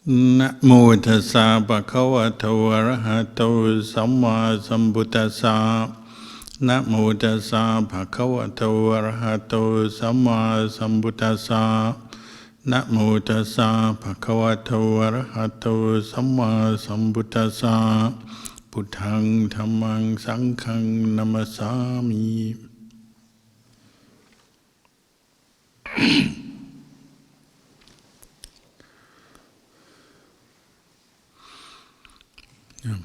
นะโมตัสสะภะคะวะโตอะระหะโตสัมมาสัมพุทธัสสะนะโมตัสสะภะคะวะโตอะระหะโตสัมมาสัมพุทธัสสะนะโมตัสสะภะคะวะโตอะระหะโตสัมมาสัมพุทธัสสะพุทธังธัมมังสังฆังนะมัสสามิ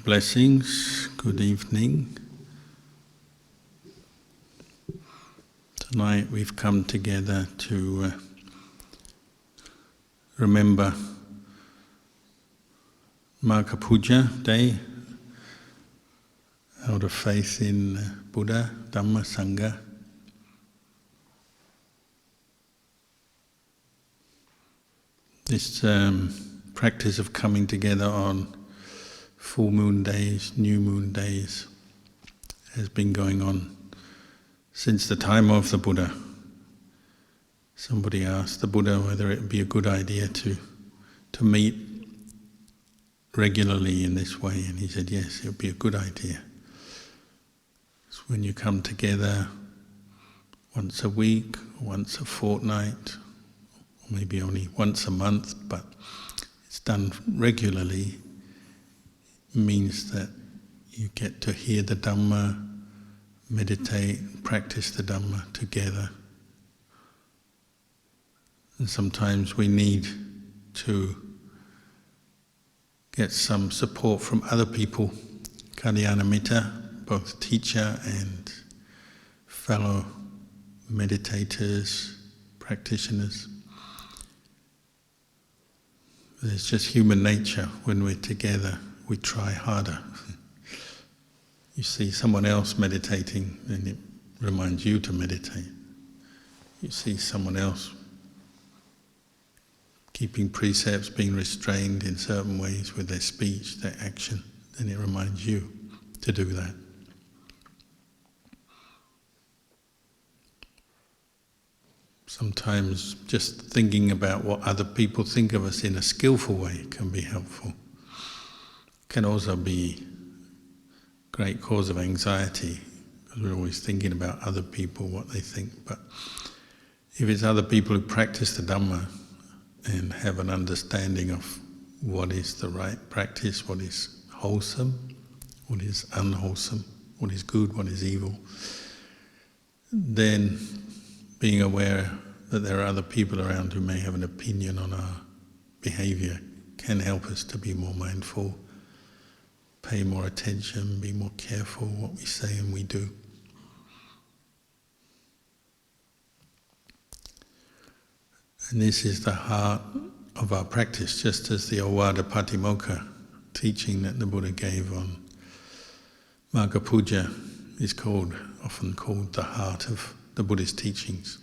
Blessings, good evening. Tonight we've come together to remember Magha Puja Day out of faith in Buddha, Dhamma, Sangha. This practice of coming together on full moon days, new moon days, has been going on since the time of the Buddha. Somebody asked the Buddha whether it would be a good idea to meet regularly in this way, and he said yes, it would be a good idea. So when you come together once a week, once a fortnight, or maybe only once a month, but it's done regularly, means that you get to hear the Dhamma, meditate, practice the Dhamma together. And sometimes we need to get some support from other people, Kalyana Mitta, both teacher and fellow meditators, practitioners. It's just human nature. When we're together, we try harder. You see someone else meditating, and it reminds you to meditate. You see someone else keeping precepts, being restrained in certain ways with their speech, their action, then it reminds you to do that. Sometimes just thinking about what other people think of us in a skillful way can be helpful. Can also be a great cause of anxiety, because we're always thinking about other people, what they think. But if it's other people who practice the Dhamma and have an understanding of what is the right practice, what is wholesome, what is unwholesome, what is good, what is evil, then being aware that there are other people around who may have an opinion on our behavior can help us to be more mindful, pay more attention, be more careful what we say and we do. And this is the heart of our practice, just as the Ovada Patimokkha teaching that the Buddha gave on Magha Puja is often called the heart of the Buddhist teachings.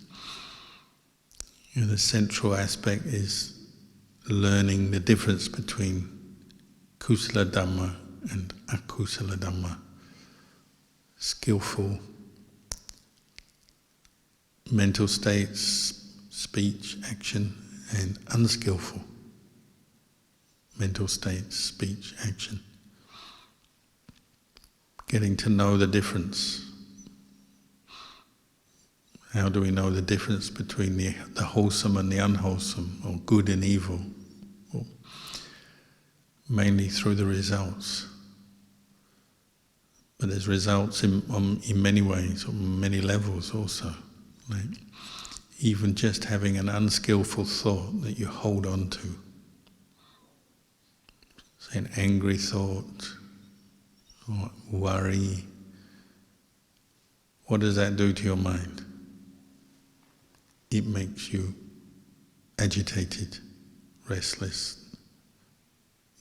The central aspect is learning the difference between Kusala Dhamma and Akusala Dhamma, skillful mental states, speech, action, and unskillful mental states, speech, action. Getting to know the difference. How do we know the difference between the wholesome and the unwholesome, or good and evil? Well, mainly through the results. But there's results in many ways, on many levels also. Like even just having an unskillful thought that you hold on to. Say an angry thought, or worry. What does that do to your mind? It makes you agitated, restless,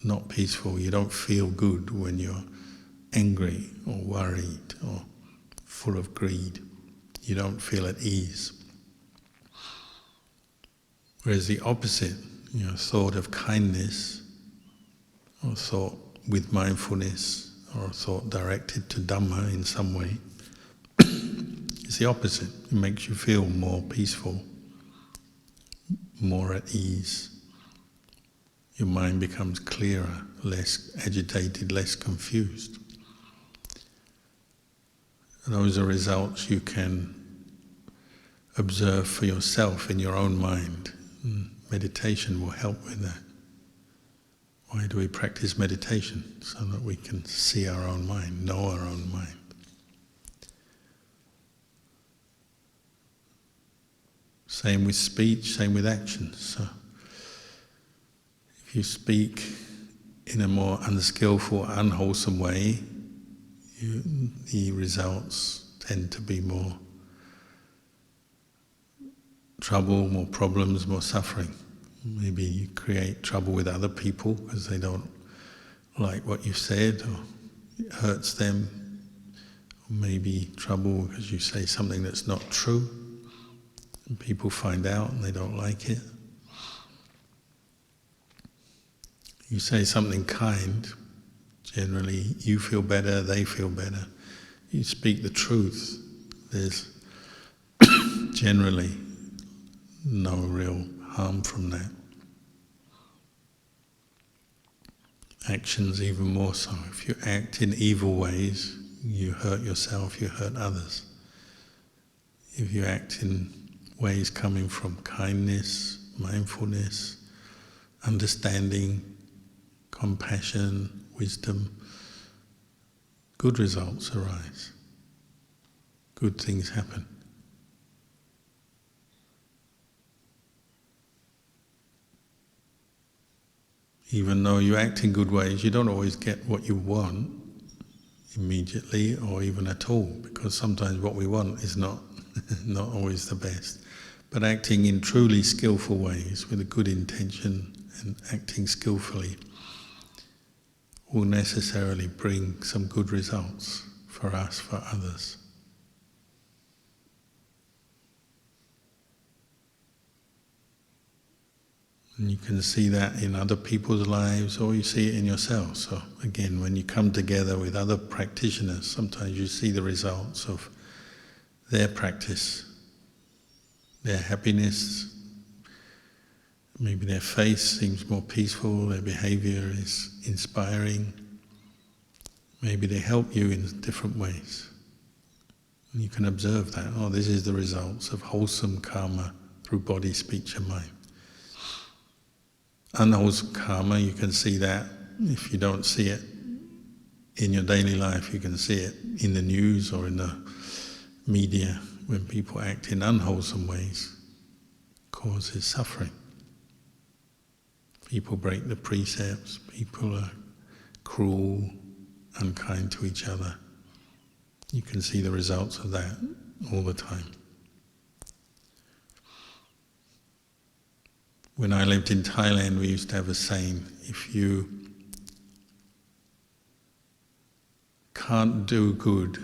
not peaceful. You don't feel good when you're angry or worried or full of greed. You don't feel at ease. Whereas the opposite, thought of kindness, or thought with mindfulness, or thought directed to Dhamma in some way, it's the opposite. It makes you feel more peaceful, more at ease. your mind becomes clearer, less agitated, less confused. And those are results you can observe for yourself in your own mind. Meditation will help with that. Why do we practice meditation? So that we can see our own mind, know our own mind. Same with speech, same with action. So if you speak in a more unskillful, unwholesome way, the results tend to be more trouble, more problems, more suffering. Maybe you create trouble with other people because they don't like what you've said, or it hurts them. Or maybe trouble because you say something that's not true, and people find out and they don't like it. You say something kind, generally you feel better, they feel better. You speak the truth, there's generally no real harm from that. Actions even more so. If you act in evil ways, you hurt yourself, you hurt others. If you act in ways coming from kindness, mindfulness, understanding, compassion, wisdom, good results arise. Good things happen. Even though you act in good ways, you don't always get what you want immediately or even at all, because sometimes what we want is not always the best. But acting in truly skillful ways with a good intention and acting skillfully will necessarily bring some good results for us, for others. And you can see that in other people's lives, or you see it in yourself. So again, when you come together with other practitioners, sometimes you see the results of their practice, their happiness. Maybe their face seems more peaceful, their behavior is inspiring. Maybe they help you in different ways. And you can observe that. Oh, this is the results of wholesome karma through body, speech and mind. Unwholesome karma, you can see that. If you don't see it in your daily life, you can see it in the news or in the media. When people act in unwholesome ways, it causes suffering. People break the precepts, people are cruel, unkind to each other. You can see the results of that all the time. When I lived in Thailand, we used to have a saying, if you can't do good,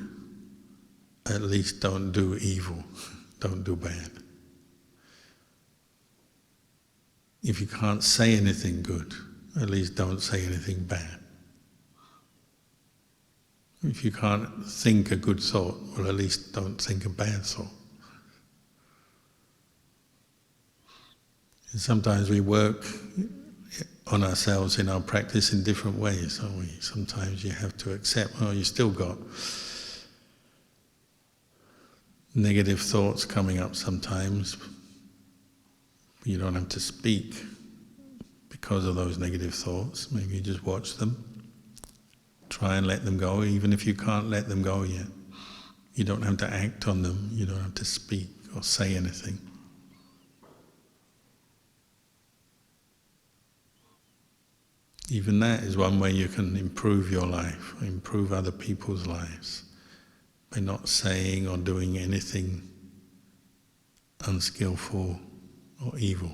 at least don't do evil, don't do bad. If you can't say anything good, at least don't say anything bad. If you can't think a good thought, well, at least don't think a bad thought. And sometimes we work on ourselves in our practice in different ways, don't we? Sometimes you have to accept, oh, you still got negative thoughts coming up sometimes. You don't have to speak because of those negative thoughts. Maybe you just watch them. Try and let them go, even if you can't let them go yet. You don't have to act on them. You don't have to speak or say anything. Even that is one way you can improve your life, improve other people's lives, by not saying or doing anything unskillful or evil.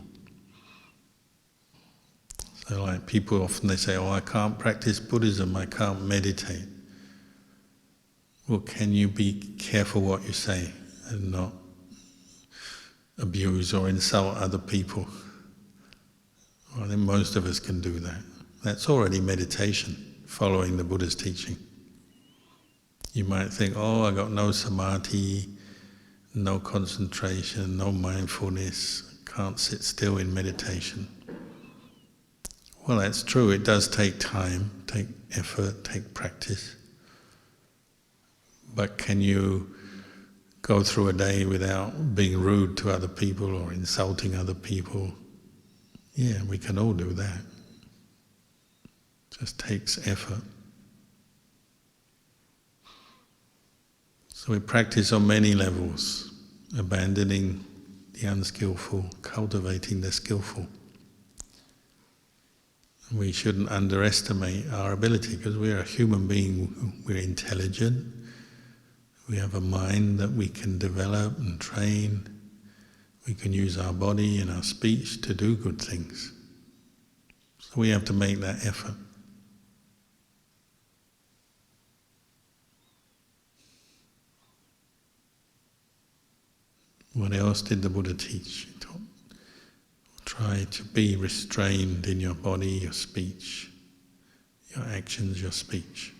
So like people often they say, oh, I can't practice Buddhism, I can't meditate. Well, can you be careful what you say and not abuse or insult other people? Well, I think most of us can do that. That's already meditation, following the Buddha's teaching. You might think, oh, I got no samadhi, no concentration, no mindfulness, can't sit still in meditation. Well, that's true. It does take time, take effort, take practice. But can you go through a day without being rude to other people or insulting other people? Yeah, we can all do that. It just takes effort. So we practice on many levels, abandoning the unskillful, cultivating the skillful. We shouldn't underestimate our ability, because we're a human being, we're intelligent, we have a mind that we can develop and train, we can use our body and our speech to do good things. So we have to make that effort. What else did the Buddha teach? He taught, try to be restrained in your body, your speech, your actions, your speech.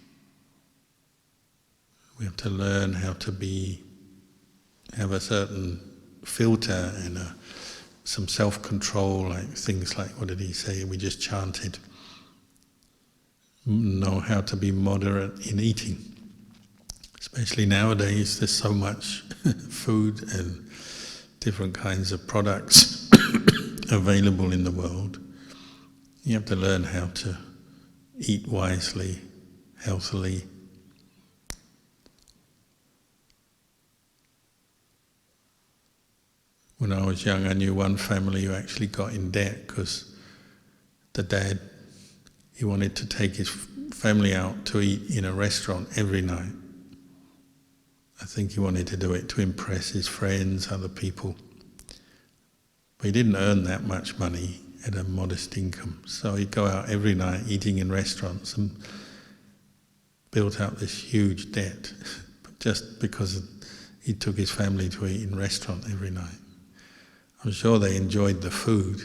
We have to learn how to have a certain filter and some self-control, like things like, what did he say, we just chanted. Know how to be moderate in eating. Especially nowadays, there's so much food and different kinds of products available in the world. You have to learn how to eat wisely, healthily. When I was young, I knew one family who actually got in debt because the dad, he wanted to take his family out to eat in a restaurant every night. I think he wanted to do it to impress his friends, other people. But he didn't earn that much money at a modest income. So he'd go out every night eating in restaurants and built up this huge debt just because he took his family to eat in a restaurant every night. I'm sure they enjoyed the food,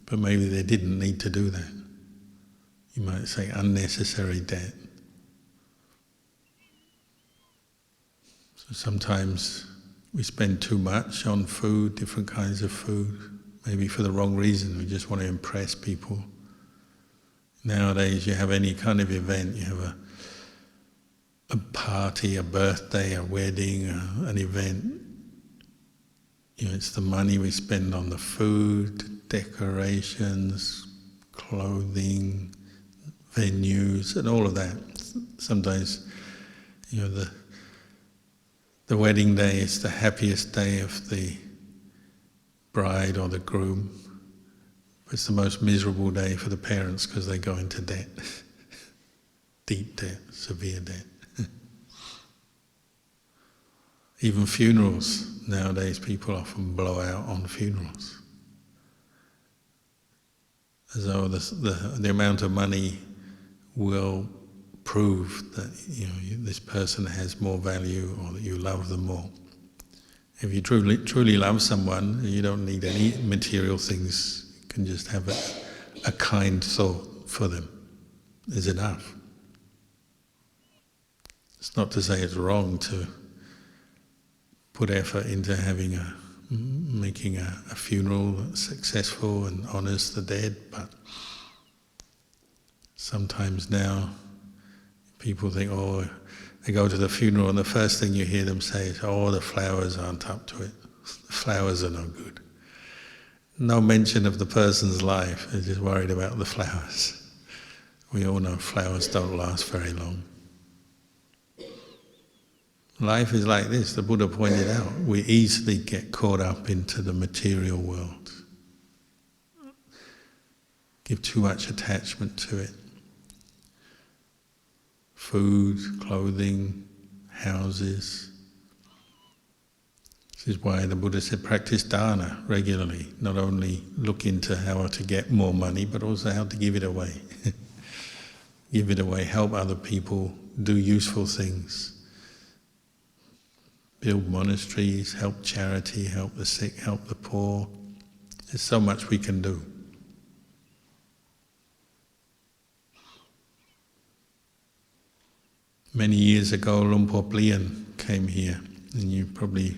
but maybe they didn't need to do that. You might say unnecessary debt. So sometimes we spend too much on food, different kinds of food, maybe for the wrong reason. We just want to impress people. Nowadays you have any kind of event, you have a party, a birthday, a wedding, an event. You know, it's the money we spend on the food, decorations, clothing, venues, and all of that. Sometimes, you know, the wedding day is the happiest day of the bride or the groom. It's the most miserable day for the parents because they go into debt. Deep debt, severe debt. Even funerals, nowadays people often blow out on funerals. As though the amount of money will prove that, you know, this person has more value or that you love them more. If you truly love someone, you don't need any material things. You can just have a kind thought for them is enough. It's not to say it's wrong to put effort into making a funeral that's successful and honours the dead, but sometimes now people think, oh, they go to the funeral and the first thing you hear them say is, oh, the flowers aren't up to it. The flowers are no good. No mention of the person's life, they're just worried about the flowers. We all know flowers don't last very long. Life is like this, the Buddha pointed out. We easily get caught up into the material world. Give too much attachment to it. Food, clothing, houses. This is why the Buddha said practice dana regularly. Not only look into how to get more money, but also how to give it away. Give it away, help other people, do useful things. Build monasteries, help charity, help the sick, help the poor. There's so much we can do. Many years ago, Luang Por Plian came here, and you probably,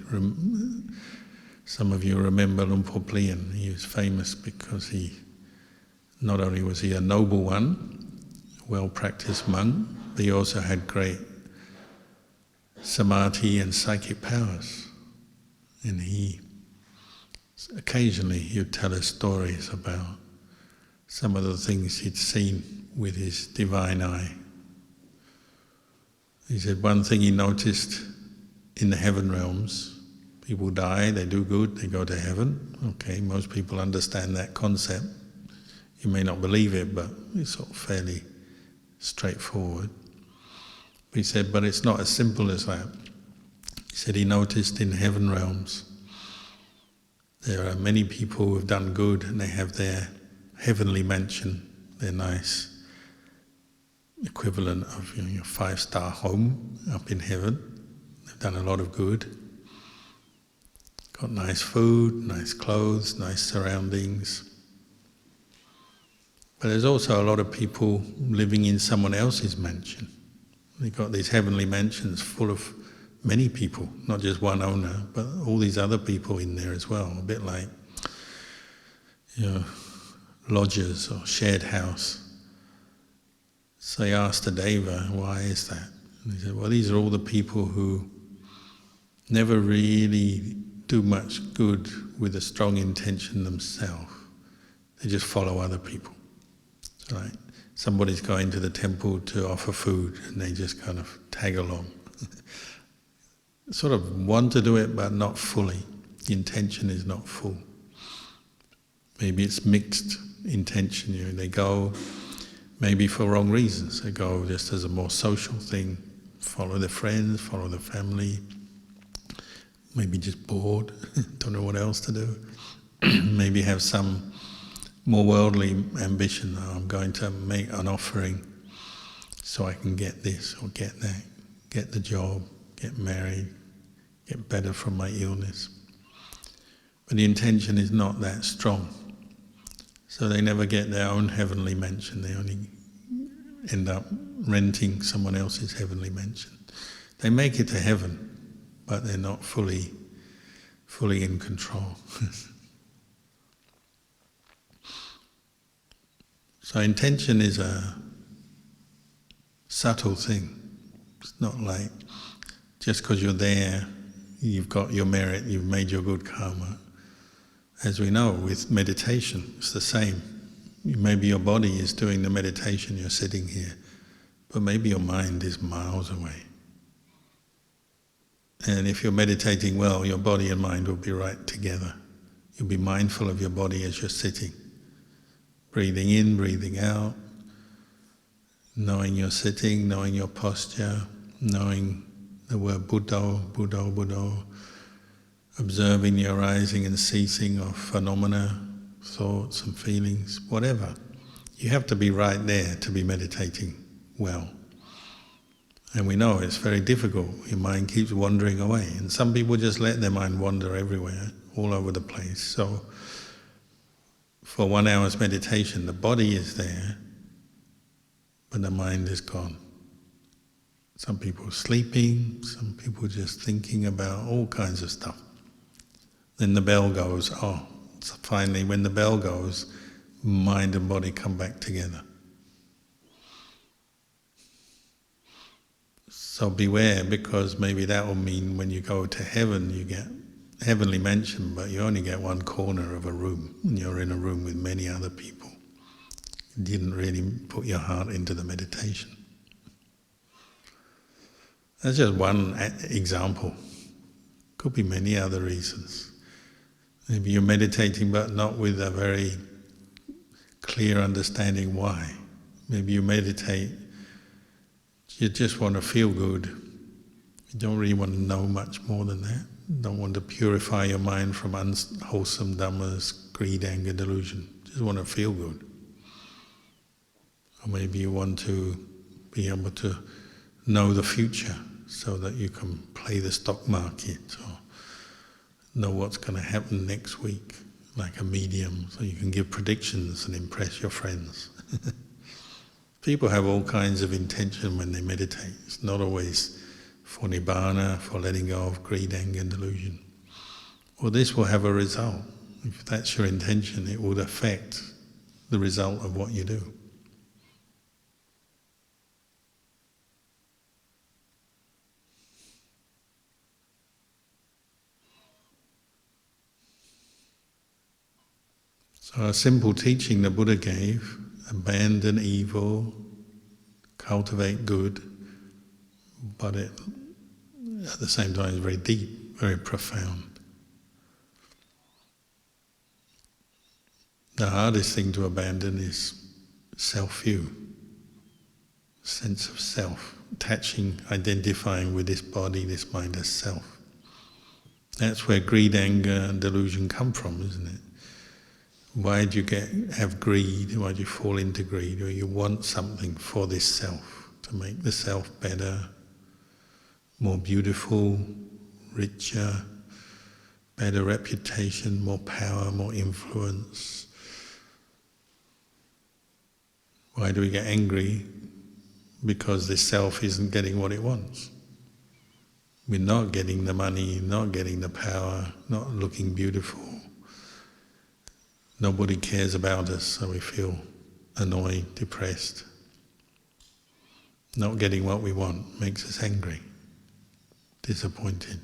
some of you remember Luang Por Plian. He was famous because he not only was he a noble one, a well-practiced monk, but he also had great samadhi and psychic powers. And occasionally he would tell us stories about some of the things he'd seen with his divine eye. He said one thing he noticed in the heaven realms, people die, they do good, they go to heaven. Okay, most people understand that concept. You may not believe it, but it's sort of fairly straightforward. He said, but it's not as simple as that. He said he noticed in heaven realms there are many people who have done good and they have their heavenly mansion, their nice equivalent of your 5-star home up in heaven. They've done a lot of good. Got nice food, nice clothes, nice surroundings. But there's also a lot of people living in someone else's mansion. They've got these heavenly mansions full of many people, not just one owner, but all these other people in there as well, a bit like, lodgers or shared house. So he asked the Deva, why is that? And he said, well, these are all the people who never really do much good with a strong intention themselves. They just follow other people. So like somebody's going to the temple to offer food and they just kind of tag along. Sort of want to do it but not fully. The intention is not full. Maybe it's mixed intention. They go maybe for wrong reasons. They go just as a more social thing, follow their friends, follow their family, maybe just bored, don't know what else to do. Maybe have some more worldly ambition. Oh, I'm going to make an offering so I can get this or get that, get the job, get married, get better from my illness. But the intention is not that strong. So they never get their own heavenly mansion. They only end up renting someone else's heavenly mansion. They make it to heaven, but they're not fully in control. So intention is a subtle thing. It's not like just because you're there, you've got your merit, you've made your good karma. As we know, with meditation, it's the same. Maybe your body is doing the meditation, you're sitting here, but maybe your mind is miles away. And if you're meditating well, your body and mind will be right together. You'll be mindful of your body as you're sitting. Breathing in, breathing out, knowing you're sitting, knowing your posture, knowing the word Buddho, Buddho, Buddho, observing the arising and ceasing of phenomena, thoughts and feelings, whatever. You have to be right there to be meditating well. And we know it's very difficult. Your mind keeps wandering away. And some people just let their mind wander everywhere, all over the place. So for 1 hour's meditation, the body is there, but the mind is gone. Some people are sleeping, some people just thinking about all kinds of stuff. Then the bell goes, so finally when the bell goes, mind and body come back together. So beware, because maybe that will mean when you go to heaven you get heavenly mansion, but you only get one corner of a room, and you're in a room with many other people. You didn't really put your heart into the meditation. That's just one example. Could be many other reasons. Maybe you're meditating but not with a very clear understanding why. Maybe you meditate, you just want to feel good. You don't really want to know much more than that. You don't want to purify your mind from unwholesome dhammas, greed, anger, delusion. You just want to feel good. Or maybe you want to be able to know the future so that you can play the stock market or know what's going to happen next week, like a medium, so you can give predictions and impress your friends. People have all kinds of intention when they meditate. It's not always for nibbana, for letting go of greed, anger and delusion. Well, this will have a result. If that's your intention, it would affect the result of what you do. So a simple teaching the Buddha gave, abandon evil, cultivate good, but it at the same time is very deep, very profound. The hardest thing to abandon is self-view, sense of self, attaching, identifying with this body, this mind as self. That's where greed, anger and delusion come from, isn't it? Why do you have greed? Why do you fall into greed? Or you want something for this self, to make the self better, more beautiful, richer, better reputation, more power, more influence. Why do we get angry? Because this self isn't getting what it wants. We're not getting the money, not getting the power, not looking beautiful. Nobody cares about us, so we feel annoyed, depressed. Not getting what we want makes us angry, disappointed.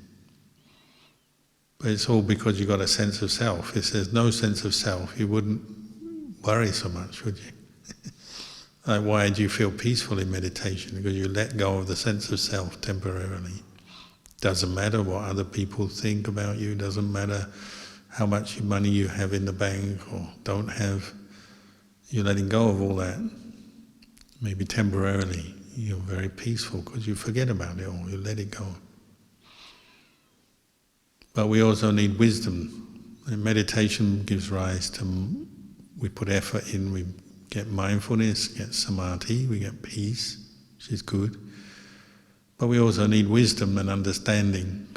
But it's all because you've got a sense of self. If there's no sense of self, you wouldn't worry so much, would you? Like, why do you feel peaceful in meditation? Because you let go of the sense of self temporarily. Doesn't matter what other people think about you, doesn't matter how much money you have in the bank or don't have. You're letting go of all that. Maybe temporarily you're very peaceful because you forget about it all, you let it go. But we also need wisdom. And meditation gives rise to, we put effort in, we get mindfulness, get samadhi, we get peace, which is good. But we also need wisdom and understanding.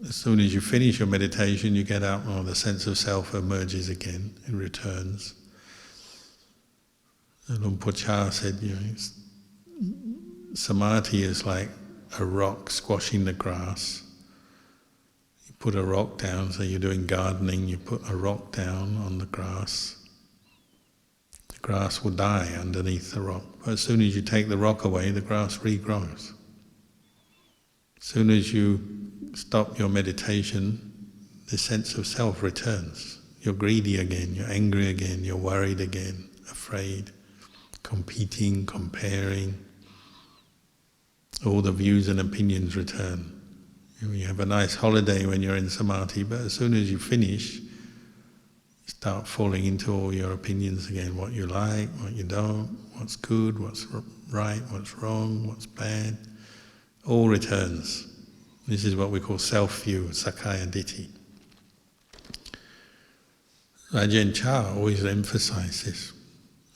As soon as you finish your meditation, you get up, the sense of self emerges again, it returns. Luang Por Chah said, samadhi is like a rock squashing the grass. You put a rock down, so you're doing gardening, you put a rock down on the grass. The grass will die underneath the rock. But as soon as you take the rock away, the grass regrows. As soon as you stop your meditation, the sense of self returns. You're greedy again, you're angry again, you're worried again, afraid, competing, comparing. All the views and opinions return. You have a nice holiday when you're in samadhi, but as soon as you finish, you start falling into all your opinions again, what you like, what you don't, what's good, what's right, what's wrong, what's bad. All returns. This is what we call self-view, Sakkaya Ditthi. Ajahn Chah always emphasized this.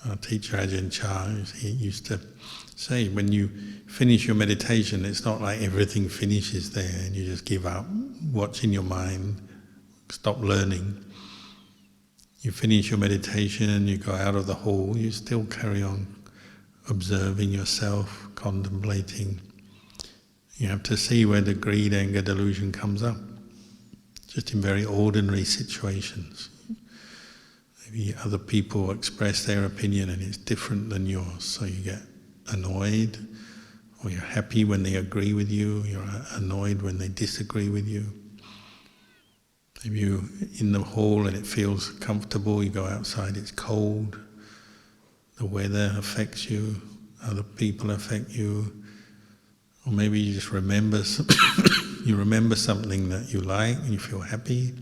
Our teacher Ajahn Chah, he used to say, when you finish your meditation, it's not like everything finishes there and you just give up, what's in your mind, stop learning. You finish your meditation and you go out of the hall, you still carry on observing yourself, contemplating. You have to see where the greed, anger, delusion comes up, just in very ordinary situations. Maybe other people express their opinion and it's different than yours, so you get annoyed, or you're happy when they agree with you, you're annoyed when they disagree with you. Maybe you're in the hall and it feels comfortable, you go outside, it's cold, the weather affects you, other people affect you. Or maybe you just remember you remember something that you like and you feel happy,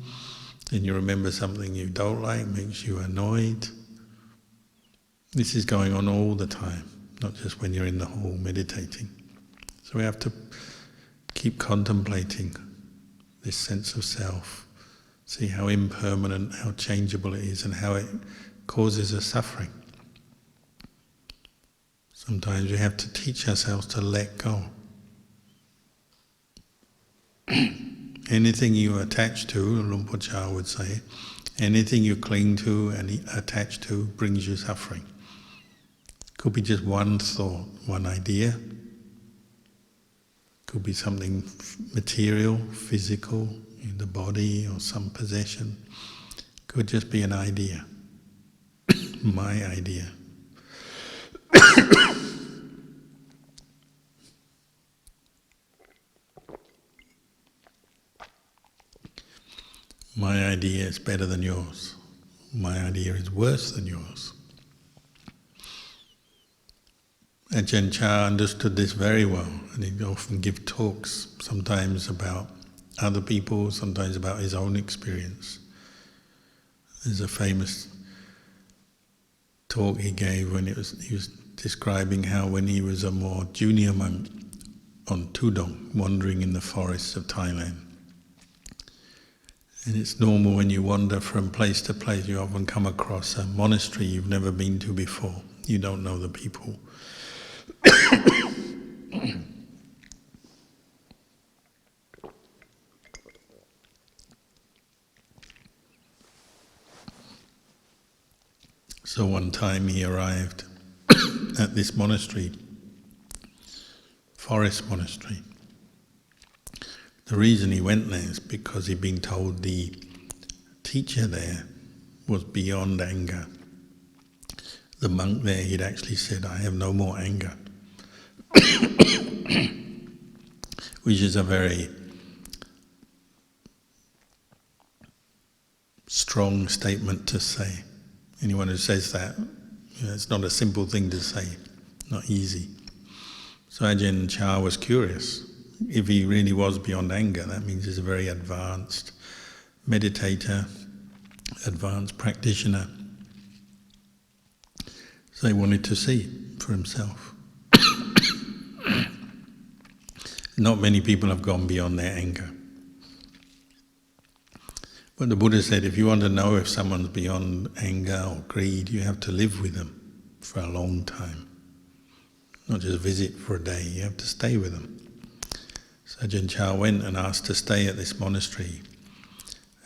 and you remember something you don't like, makes you annoyed. This is going on all the time, not just when you're in the hall meditating. So we have to keep contemplating this sense of self, see how impermanent, how changeable it is, and how it causes us suffering. Sometimes we have to teach ourselves to let go. Anything you attach to, Luang Por Chah would say, anything you cling to and attach to brings you suffering. Could be just one thought, one idea. Could be something material, physical, in the body or some possession. Could just be an idea. my idea. My idea is better than yours. My idea is worse than yours. Ajahn Chah understood this very well, and he'd often give talks, sometimes about other people, sometimes about his own experience. There's a famous talk he gave when he was describing how when he was a more junior monk on Tudong, wandering in the forests of Thailand. And it's normal when you wander from place to place, you often come across a monastery you've never been to before. You don't know the people. So one time he arrived at this monastery, forest monastery. The reason he went there is because he'd been told the teacher there was beyond anger. The monk there, he'd actually said, "I have no more anger," which is a very strong statement to say. Anyone who says that, it's not a simple thing to say, not easy. So Ajahn Chah was curious. If he really was beyond anger, that means he's a very advanced meditator, advanced practitioner. So he wanted to see for himself. Not many people have gone beyond their anger. But the Buddha said, if you want to know if someone's beyond anger or greed, you have to live with them for a long time. Not just visit for a day, you have to stay with them. So Ajahn Chah went and asked to stay at this monastery.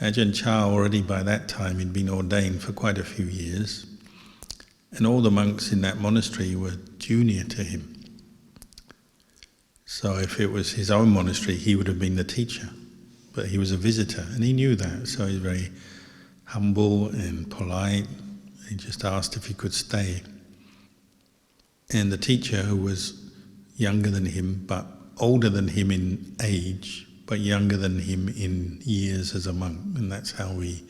Ajahn Chah already by that time had been ordained for quite a few years, and all the monks in that monastery were junior to him. So if it was his own monastery, he would have been the teacher. But he was a visitor, and he knew that, so he's very humble and polite. He just asked if he could stay. And the teacher, who was younger than him, but older than him in age, but younger than him in years as a monk, and that's how we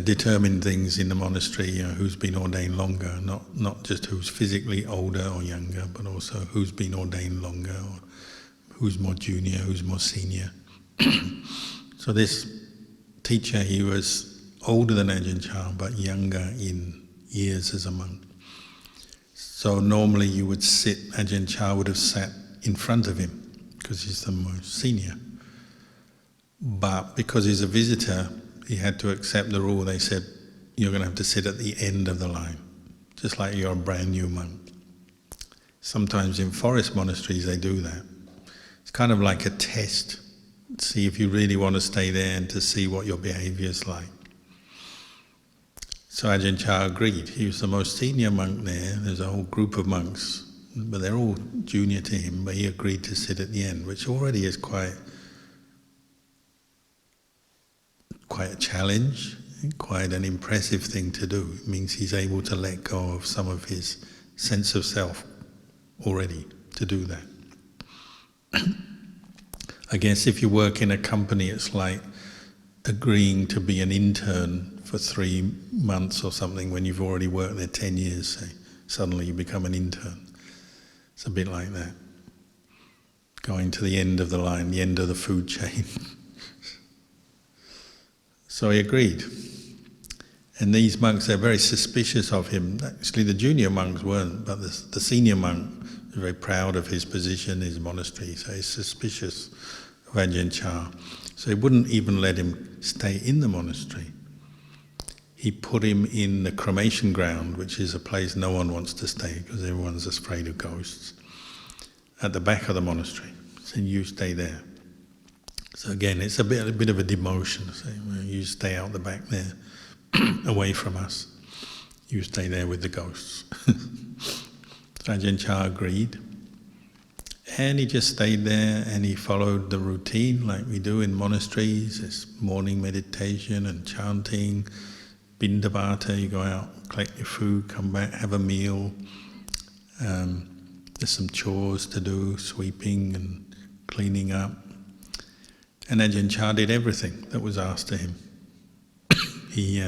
determine things in the monastery, who's been ordained longer, not just who's physically older or younger, but also who's been ordained longer, or who's more junior, who's more senior. So this teacher, he was older than Ajahn Chah, but younger in years as a monk. So normally you would sit, Ajahn Chah would have sat in front of him, because he's the most senior. But because he's a visitor, he had to accept the rule. They said, you're going to have to sit at the end of the line, just like you're a brand new monk. Sometimes in forest monasteries they do that. It's kind of like a test. See if you really want to stay there and to see what your behaviour is like. So Ajahn Chah agreed. He was the most senior monk there. There's a whole group of monks, but they're all junior to him, but he agreed to sit at the end, which already is quite a challenge, quite an impressive thing to do. It means he's able to let go of some of his sense of self already to do that. I guess if you work in a company, it's like agreeing to be an intern for 3 months or something when you've already worked there 10 years, say. Suddenly you become an intern. It's a bit like that. Going to the end of the line, the end of the food chain. So he agreed. And these monks, they're very suspicious of him. Actually, the junior monks weren't, but the senior monk was very proud of his position, his monastery, so he's suspicious of Ajahn Chah. So he wouldn't even let him stay in the monastery. He put him in the cremation ground, which is a place no one wants to stay because everyone's afraid of ghosts, at the back of the monastery. So you stay there. So again, it's a bit of a demotion. So you stay out the back there, away from us. You stay there with the ghosts. So Ajahn Chah agreed. And he just stayed there and he followed the routine like we do in monasteries. It's morning meditation and chanting, Bindabata, you go out, collect your food, come back, have a meal. There's some chores to do, sweeping and cleaning up. And Ajahn Chah did everything that was asked of him. He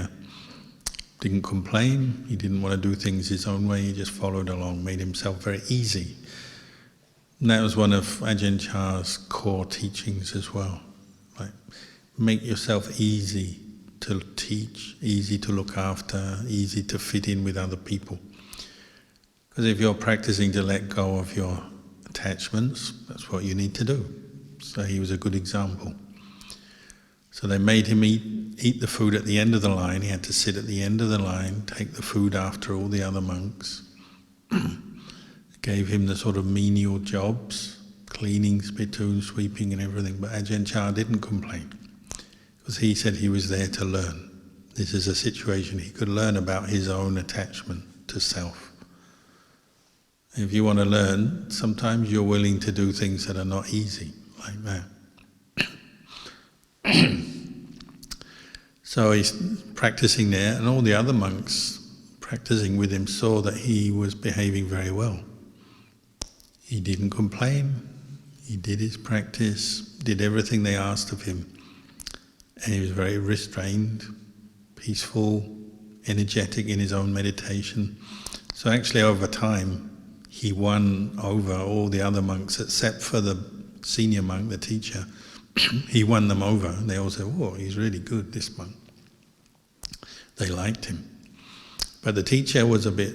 didn't complain, he didn't want to do things his own way, he just followed along, made himself very easy. And that was one of Ajahn Chah's core teachings as well. Like, make yourself easy to teach, easy to look after, easy to fit in with other people. Because if you're practicing to let go of your attachments, that's what you need to do. So he was a good example. So they made him eat the food at the end of the line. He had to sit at the end of the line, take the food after all the other monks. Gave him the sort of menial jobs, cleaning, spittoon, sweeping and everything. But Ajahn Chah didn't complain, because he said he was there to learn. This is a situation he could learn about his own attachment to self. If you want to learn, sometimes you're willing to do things that are not easy, like that. So he's practicing there, and all the other monks practicing with him saw that he was behaving very well. He didn't complain, he did his practice, did everything they asked of him, and he was very restrained, peaceful, energetic in his own meditation. So actually over time, he won over all the other monks except for the senior monk, the teacher. He won them over. They all said, "Whoa, he's really good, this monk." They liked him. But the teacher was a bit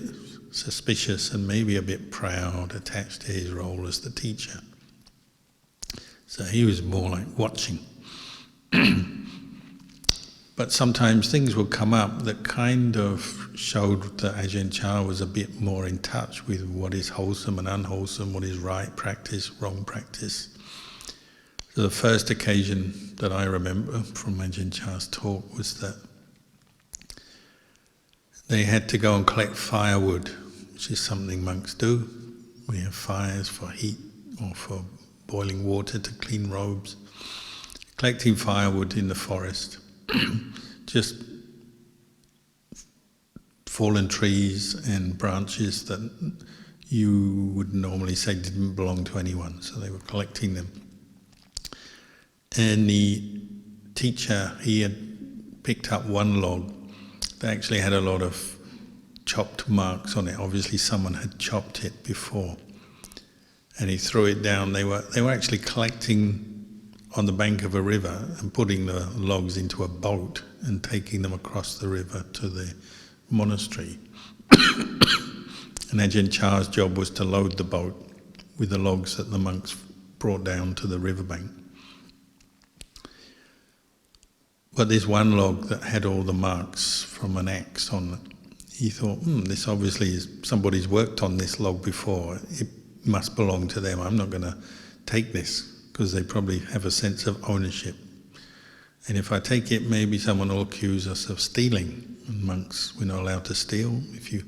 suspicious and maybe a bit proud, attached to his role as the teacher. So he was more like watching. But sometimes things would come up that kind of showed that Ajahn Chah was a bit more in touch with what is wholesome and unwholesome, what is right practice, wrong practice. So the first occasion that I remember from Ajahn Chah's talk was that they had to go and collect firewood, which is something monks do. We have fires for heat or for boiling water to clean robes. Collecting firewood in the forest. Just fallen trees and branches that you would normally say didn't belong to anyone, so they were collecting them. And the teacher, he had picked up one log that actually had a lot of chopped marks on it. Obviously someone had chopped it before. And he threw it down. They were actually collecting on the bank of a river and putting the logs into a boat and taking them across the river to the monastery. And Ajahn Chah's job was to load the boat with the logs that the monks brought down to the riverbank. But there's one log that had all the marks from an axe on it. He thought, this obviously is somebody's worked on this log before. It must belong to them. I'm not going to take this, because they probably have a sense of ownership. And if I take it, maybe someone will accuse us of stealing. And monks, we're not allowed to steal. If you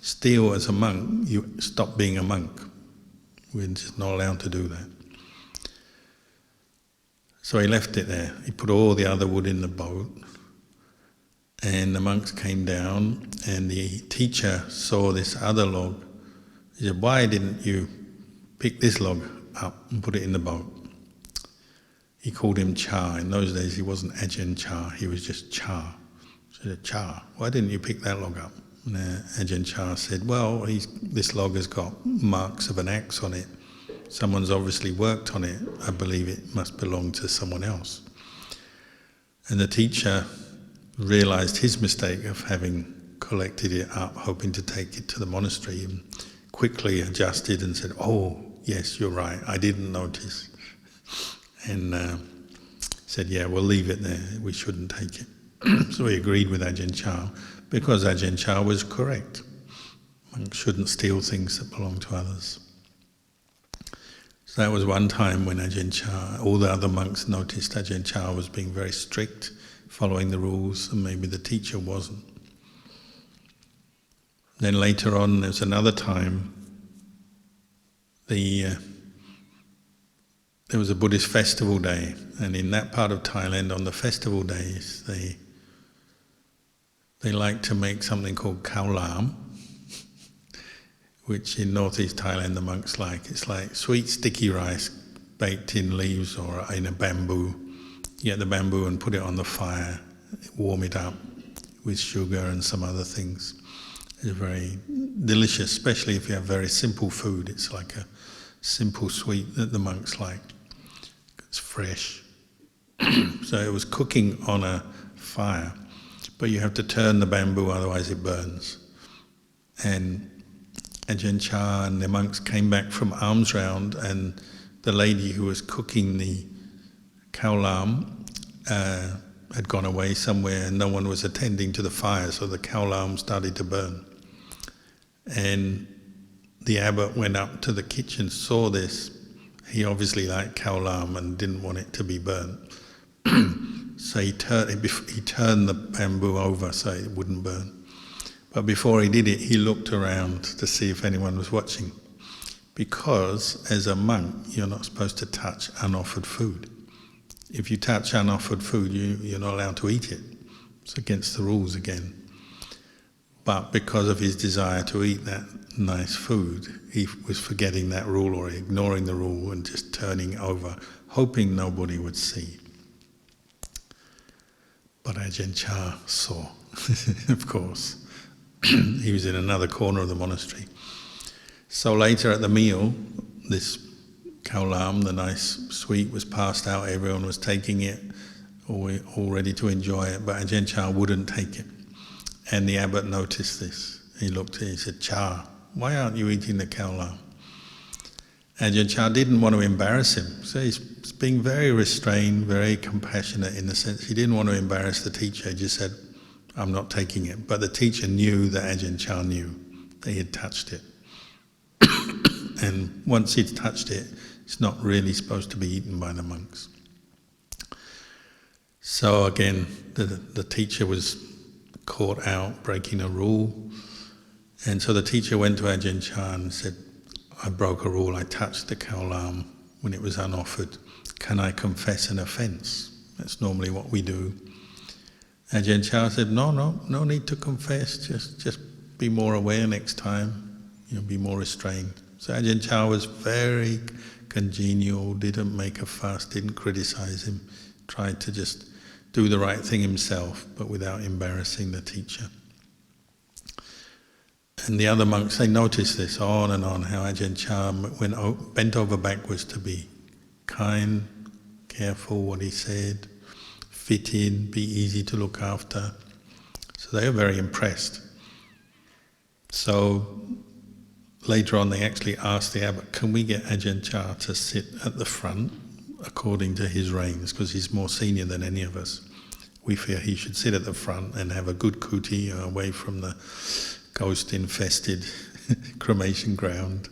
steal as a monk, you stop being a monk. We're just not allowed to do that. So he left it there. He put all the other wood in the boat, and the monks came down, and the teacher saw this other log. He said, "Why didn't you pick this log up and put it in the boat?" He called him Chah. In those days he wasn't Ajahn Chah, he was just Chah. He said, "Chah, why didn't you pick that log up?" And Ajahn Chah said, "Well, this log has got marks of an axe on it. Someone's obviously worked on it. I believe it must belong to someone else." And the teacher realized his mistake of having collected it up, hoping to take it to the monastery, and quickly adjusted and said, "Oh, yes, you're right, I didn't notice." And said, "Yeah, we'll leave it there, we shouldn't take it." So he agreed with Ajahn Chah, because Ajahn Chah was correct. Monks shouldn't steal things that belong to others. So that was one time when Ajahn Chah, all the other monks noticed Ajahn Chah was being very strict, following the rules, and maybe the teacher wasn't. Then later on, there's another time, there was a Buddhist festival day, and in that part of Thailand, on the festival days, they they like to make something called khao lam, which in northeast Thailand the monks like. It's like sweet sticky rice baked in leaves or in a bamboo. You get the bamboo and put it on the fire, warm it up with sugar and some other things. It's very delicious, especially if you have very simple food. It's like a simple sweet that the monks like. It's fresh. So it was cooking on a fire, but you have to turn the bamboo, otherwise it burns. And Ajahn Chah and the monks came back from alms round, and the lady who was cooking the khao lam had gone away somewhere and no one was attending to the fire, so the khao lam started to burn. And the abbot went up to the kitchen, saw this. He obviously liked khao lam and didn't want it to be burnt. So he turned the bamboo over so it wouldn't burn. But before he did it, he looked around to see if anyone was watching. Because as a monk, you're not supposed to touch unoffered food. If you touch unoffered food, you're not allowed to eat it. It's against the rules again. But because of his desire to eat that nice food, he was forgetting that rule or ignoring the rule and just turning over, hoping nobody would see. But Ajahn Chah saw, of course. He was in another corner of the monastery. So later at the meal, this khao lam, the nice sweet, was passed out. Everyone was taking it, all ready to enjoy it, but Ajahn Chah wouldn't take it. And the abbot noticed this. He looked at it, he said, "Chah, why aren't you eating the khao lam?" Ajahn Chah didn't want to embarrass him, so he's being very restrained, very compassionate in the sense he didn't want to embarrass the teacher. He just said, "I'm not taking it." But the teacher knew that Ajahn Chah knew that he had touched it. And once he'd touched it, it's not really supposed to be eaten by the monks. So again, the teacher was caught out breaking a rule. And so the teacher went to Ajahn Chah and said, "I broke a rule, I touched the khao lam when it was unoffered. Can I confess an offence?" That's normally what we do. Ajahn Chah said, no need to confess, just be more aware next time, be more restrained. So Ajahn Chah was very congenial, didn't make a fuss, didn't criticize him, tried to just do the right thing himself, but without embarrassing the teacher. And the other monks, they noticed this on and on, how Ajahn Chah bent over backwards to be kind, careful what he said, fit in, be easy to look after. So they were very impressed. So later on they actually asked the abbot, "Can we get Ajahn Chah to sit at the front according to his reigns, because he's more senior than any of us. We feel he should sit at the front and have a good kuti away from the ghost-infested cremation ground."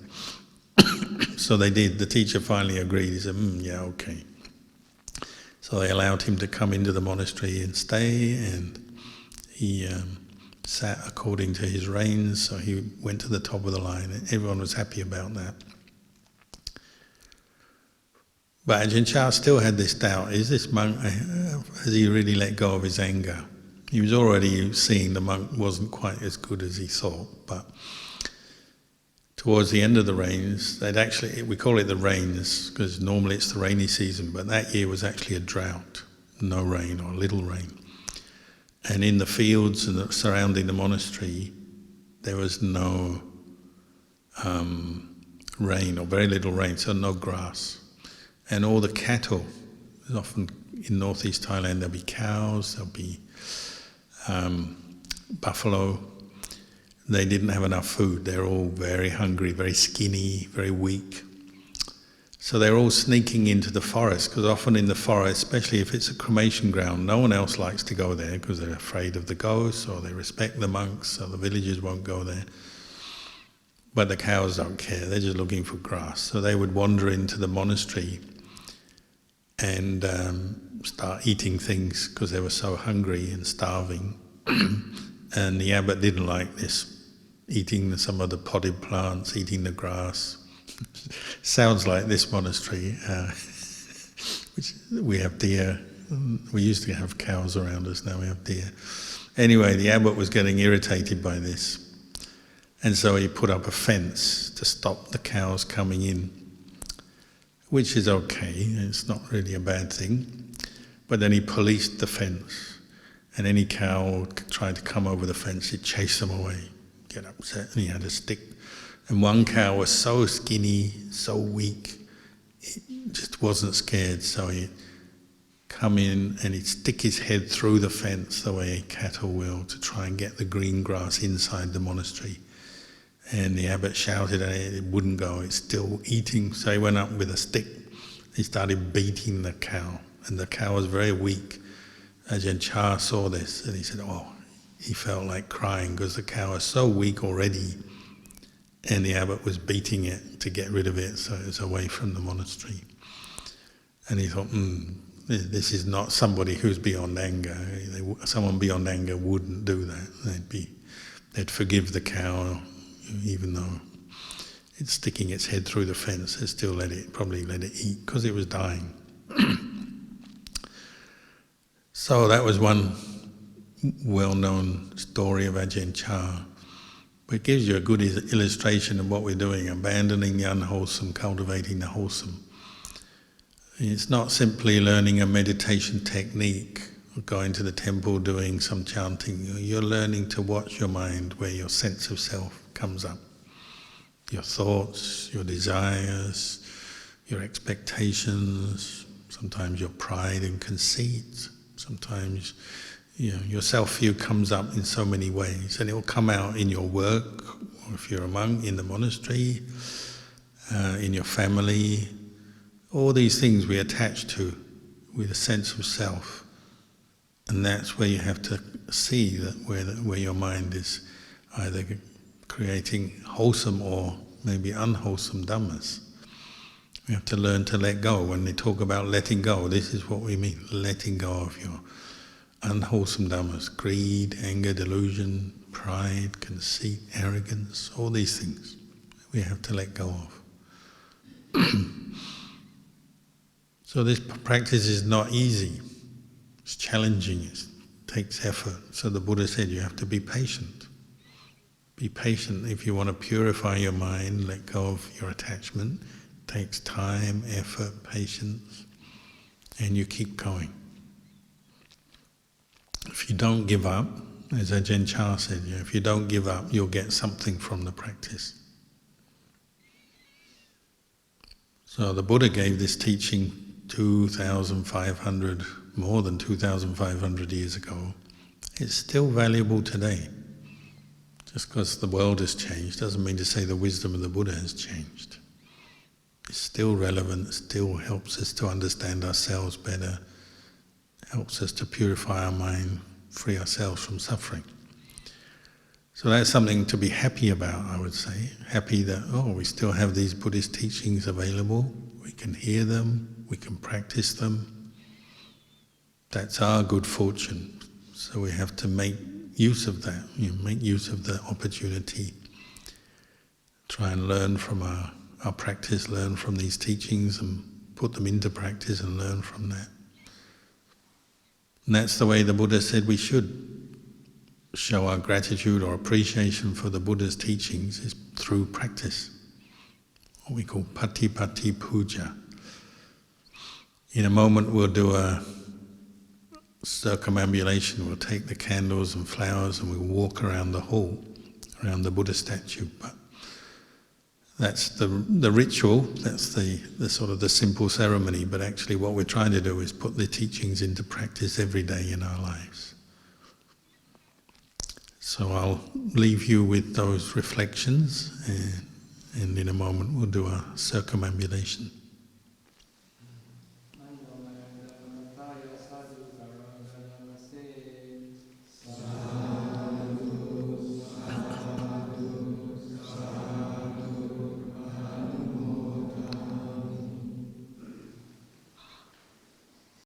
So they did. The teacher finally agreed. He said, "Yeah, okay." So they allowed him to come into the monastery and stay, and he sat according to his reigns, so he went to the top of the line. Everyone was happy about that. But Ajahn Chah still had this doubt: is this monk, has he really let go of his anger? He was already seeing the monk wasn't quite as good as he thought, but towards the end of the rains, we call it the rains because normally it's the rainy season, but that year was actually a drought, no rain or little rain. And in the fields and surrounding the monastery, there was no rain or very little rain, so no grass. And all the cattle, often in northeast Thailand there'll be cows, there'll be buffalo. They didn't have enough food. They're all very hungry, very skinny, very weak. So they're all sneaking into the forest, because often in the forest, especially if it's a cremation ground, no one else likes to go there because they're afraid of the ghosts or they respect the monks, so the villagers won't go there. But the cows don't care, they're just looking for grass. So they would wander into the monastery and start eating things because they were so hungry and starving. And the abbot didn't like this, eating some of the potted plants, eating the grass. Sounds like this monastery, which we have deer. We used to have cows around us, now we have deer. Anyway, the abbot was getting irritated by this, and so he put up a fence to stop the cows coming in, which is okay, it's not really a bad thing. But then he policed the fence, and any cow tried to come over the fence, he'd chase them away, get upset, and he had a stick. And one cow was so skinny, so weak, it just wasn't scared, so he'd come in and he'd stick his head through the fence the way cattle will to try and get the green grass inside the monastery. And the abbot shouted at it, it wouldn't go, it's still eating. So he went up with a stick, he started beating the cow, and the cow was very weak. Ajahn Chah saw this and he said, oh, he felt like crying because the cow was so weak already, and the abbot was beating it to get rid of it so it was away from the monastery. And he thought, this is not somebody who's beyond anger. Someone beyond anger wouldn't do that. They'd forgive the cow, even though it's sticking its head through the fence. They'd still probably let it eat because it was dying. So that was one well-known story of Ajahn Chah. But it gives you a good illustration of what we're doing, abandoning the unwholesome, cultivating the wholesome. It's not simply learning a meditation technique or going to the temple doing some chanting. You're learning to watch your mind where your sense of self comes up. Your thoughts, your desires, your expectations, sometimes your pride and conceit. Sometimes your self-view comes up in so many ways, and it will come out in your work, or if you're a monk, in the monastery, in your family. All these things we attach to with a sense of self, and that's where you have to see that where your mind is either creating wholesome or maybe unwholesome dhammas. We have to learn to let go. When they talk about letting go, this is what we mean, letting go of your unwholesome dhammas, greed, anger, delusion, pride, conceit, arrogance, all these things we have to let go of. So this practice is not easy, it's challenging, it takes effort. So the Buddha said you have to be patient. Be patient if you want to purify your mind, let go of your attachment. It takes time, effort, patience, and you keep going. If you don't give up, as Ajahn Chah said, if you don't give up, you'll get something from the practice. So the Buddha gave this teaching 2,500, more than 2,500 years ago. It's still valuable today. Just because the world has changed doesn't mean to say the wisdom of the Buddha has changed. It's still relevant, still helps us to understand ourselves better, helps us to purify our mind, free ourselves from suffering. So that's something to be happy about, I would say. Happy that, we still have these Buddhist teachings available, we can hear them, we can practice them. That's our good fortune. So we have to make use of that, make use of the opportunity. Try and learn from our practice, learn from these teachings and put them into practice and learn from that. And that's the way the Buddha said we should show our gratitude or appreciation for the Buddha's teachings, is through practice. What we call patipatti puja. In a moment we'll do a circumambulation, we'll take the candles and flowers and we'll walk around the hall, around the Buddha statue. But that's the ritual, that's the sort of the simple ceremony, but actually what we're trying to do is put the teachings into practice every day in our lives. So I'll leave you with those reflections, and in a moment we'll do a circumambulation.